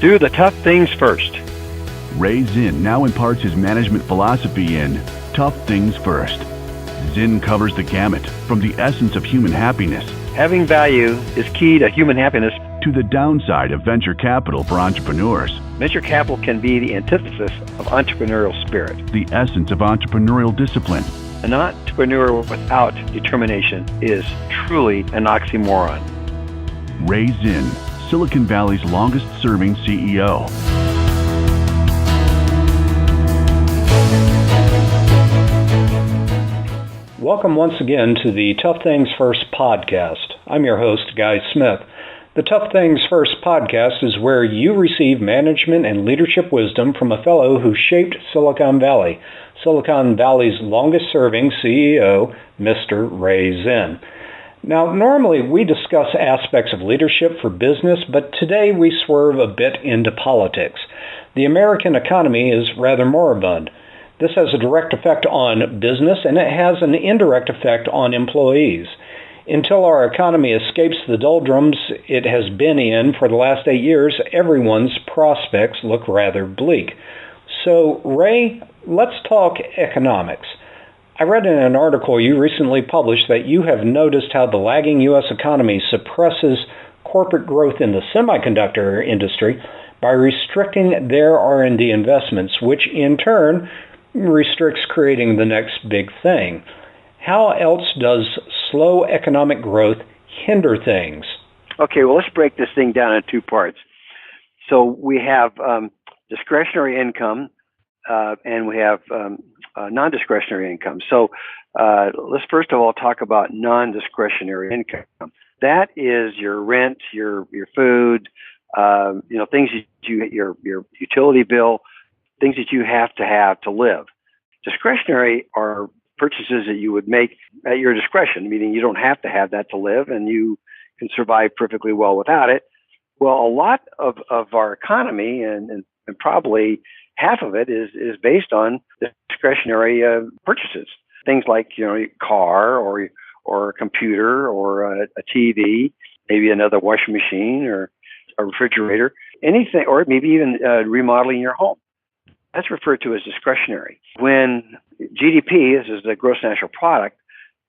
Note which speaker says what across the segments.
Speaker 1: Do the tough things first.
Speaker 2: Ray Zinn now imparts his management philosophy in Tough Things First. Zinn covers the gamut from the essence of human happiness
Speaker 1: Having value is key to human happiness.
Speaker 2: to the downside of venture capital for entrepreneurs,
Speaker 1: Venture capital can be the antithesis of entrepreneurial spirit.
Speaker 2: the essence of entrepreneurial discipline.
Speaker 1: An entrepreneur without determination is truly an oxymoron.
Speaker 2: Ray Zinn, Silicon Valley's longest-serving CEO.
Speaker 3: Welcome once again to the Tough Things First podcast. I'm your host, Guy Smith. The Tough Things First podcast is where you receive management and leadership wisdom from a fellow who shaped Silicon Valley, Silicon Valley's longest-serving CEO, Mr. Ray Zinn. Now, normally we discuss aspects of leadership for business, but today we swerve a bit into politics. The American economy is rather moribund. This has a direct effect on business, and it has an indirect effect on employees. Until our economy escapes the doldrums it has been in for the last 8 years, everyone's prospects look rather bleak. So, Ray, let's talk economics. I read in an article you recently published that you have noticed how the lagging U.S. economy suppresses corporate growth in the semiconductor industry by restricting their R&D investments, which in turn restricts creating the next big thing. How else does slow economic growth hinder things?
Speaker 1: Okay, well, let's break this thing down in two parts. So we have discretionary income and we have non-discretionary income. So let's first of all talk about non-discretionary income. That is your rent, your food, things your utility bill, things that you have to live. Discretionary are purchases that you would make at your discretion, meaning you don't have to have that to live and you can survive perfectly well without it. Well, a lot of our economy and probably half of it is based on discretionary purchases. Things like, a car or a computer or a TV, maybe another washing machine or a refrigerator, anything, or maybe even remodeling your home. That's referred to as discretionary. When GDP, this is the gross national product,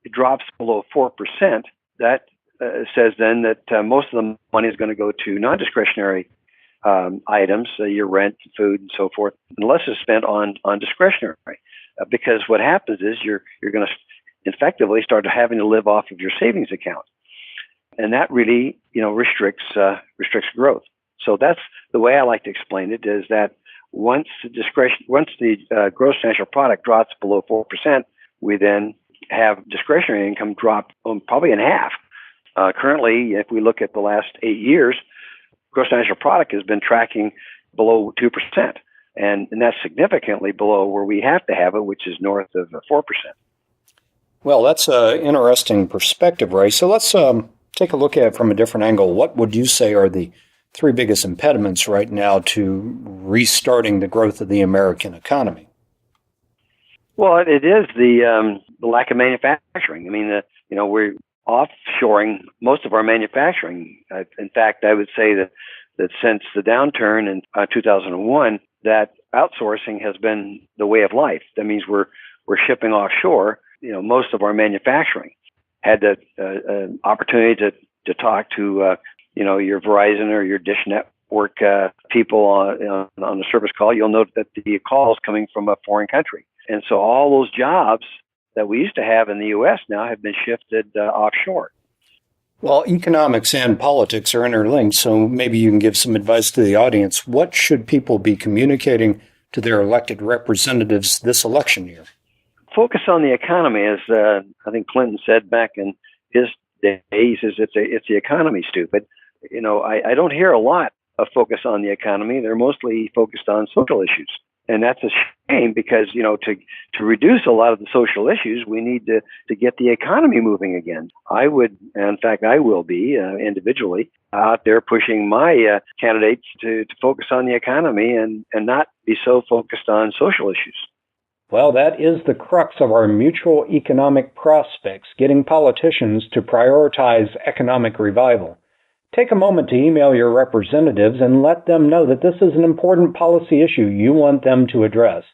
Speaker 1: it drops below 4%, that says then that most of the money is going to go to non-discretionary items, your rent, food, and so forth, unless it's spent on discretionary. Because what happens is you're going to effectively start having to live off of your savings account. And that really, restricts growth. So that's the way I like to explain it, is that once the gross national product drops below 4%, we then have discretionary income drop probably in half. Currently, if we look at the last 8 years, gross national product has been tracking below 2%, and that's significantly below where we have to have it, which is north of 4%.
Speaker 3: Well, that's an interesting perspective, Ray. So let's take a look at it from a different angle. What would you say are the three biggest impediments right now to restarting the growth of the American economy?
Speaker 1: Well, it is the lack of manufacturing. I mean, we're offshoring most of our manufacturing. In fact, I would say that since the downturn in 2001, that outsourcing has been the way of life. That means we're shipping offshore. Most of our manufacturing. Had the opportunity to talk to your Verizon or your Dish Network people on the service call, you'll note that the call is coming from a foreign country. And so all those jobs that we used to have in the U.S. now have been shifted offshore.
Speaker 3: Well, economics and politics are interlinked, so maybe you can give some advice to the audience. What should people be communicating to their elected representatives this election year?
Speaker 1: Focus on the economy, as I think Clinton said back in his days, he says it's the economy, stupid. I don't hear a lot of focus on the economy. They're mostly focused on social issues. And that's a shame because, to reduce a lot of the social issues, we need to get the economy moving again. I will be individually out there pushing my candidates to focus on the economy and not be so focused on social issues.
Speaker 3: Well, that is the crux of our mutual economic prospects, getting politicians to prioritize economic revival. Take a moment to email your representatives and let them know that this is an important policy issue you want them to address.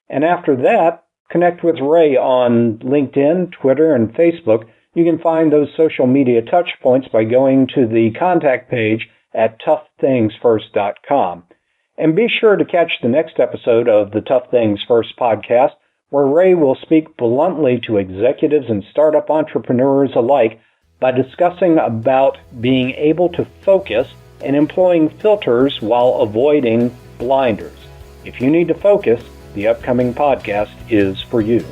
Speaker 3: And after that, connect with Ray on LinkedIn, Twitter, and Facebook. You can find those social media touch points by going to the contact page at toughthingsfirst.com. And be sure to catch the next episode of the Tough Things First podcast, where Ray will speak bluntly to executives and startup entrepreneurs alike by discussing about being able to focus and employing filters while avoiding blinders. If you need to focus, the upcoming podcast is for you.